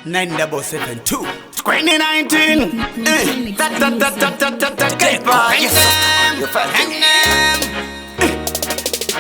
9772 2019.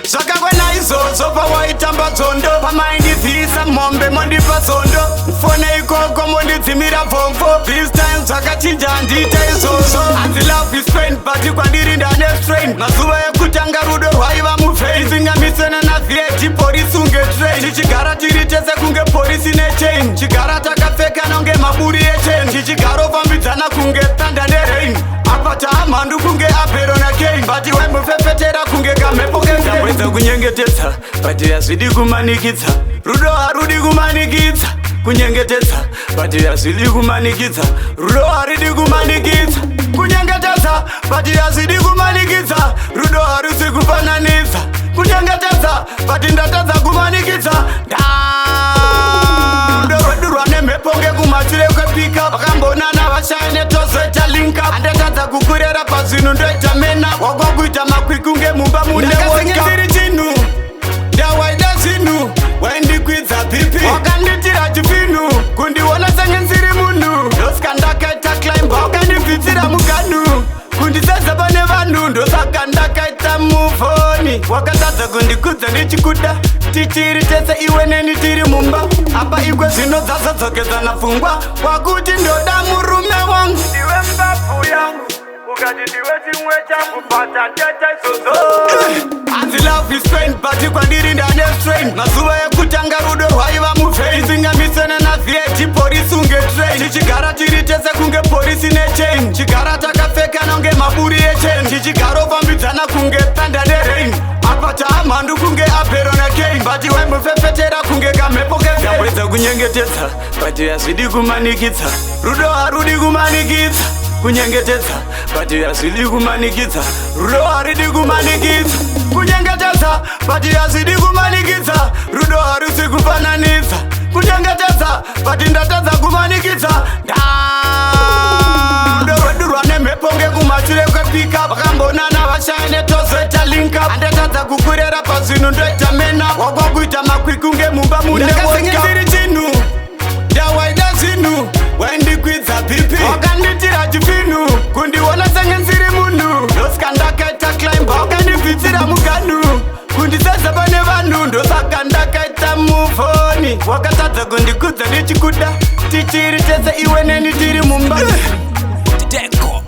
Saka kwena izozo pawaitamba dzondo pamaindivhisa mombe mondipa zondo fone ikoko mondidzimira vhomfo this time zvakachinja handita izvozvo hanzi love is pain but kwandiri ndane strain mazuva ekutanga rudo rwaiva mufei singamisena navieti polisi unge train tichigara tiri tese kunge polisi nechain chigara takapfeka nonge maburi echain tichigara ofambidzana kunge thunder nerain apa taamhandu kunge apero nakain but wemufefetera kunge kamhepo kemwedza kunyengetedza but hazvidi kumanikidza rudo harudi kumanikidza kunyengetedza but hazvidi kumanikidza rudo haridi kumanikidza kunyengetedza but hazvidi kumanikidza rudo harusi kufananidza kunyengetedza but ndatadza kumanikidza rudo rwedu rwane mhepo ngekumashure kwepika vakambonana vashaya netozoita linka handatadza kukurera pazvinhu ndoita mena wakwakuita makwiku ngemumba munekasingeziri chinhu ndawaida zvinhu waindikwidza bhipi wakanditira chipinhu kundiona senge nsiri munhu ndosaka ndakaita climba wakandibvitsira muganhu kundiseza pane vanhu ndosaka ndakaita muvhoni wakatadza kundikudza ndichikuda tichiri tese iwe neni tiri mumba apa ikwe zvino dzazodzokedzana pfungwa wakuti ndoda murume wangu ndiwe mbabvu yangu ukati ndiwe chimwe changu bata teta izozo hanzi love is pain but kwandiri ndane strain mazuva ekutanga rudo rwaiva mufei singamisena navieti polisi unge train tichigara tiri tese kunge polisi nechain chigara takapfeka nonge maburi echain tichigara ofambidzana kunge thunder nerain apa taamhandu kunge apero nakain but wemufefetera kunge kamhepo kemwedza kunyengetedza but hazvidi kumanikidza rudo harudi kumanikidza kunyengetedza but hazvidi kumanikidza rudo haridi kumanikidza kunyengetedza but hazvidi kumanikidza rudo harusi kufananidza kunyengetedza but ndatadza kumanikidza rudo rwedu rwane mhepo ngekumashure kwepika vakambonana vashaya netozoita linka handatadza kukurera pazvinhu ndoita mena wakwakuita makwiku ngemumba munekasingeziri chinhu ndawaida zvinhu waindikwidza bhipi wakanditira chipinhu kundiona senge nsiri munhu ndosaka ndakaita climba wakandibvitsira muganhu kundiseza pane vanhu ndosaka ndakaita muvhoni wakatadza kundikudza ndichikuda tichiri tese iwe neni tiri mumba Deco.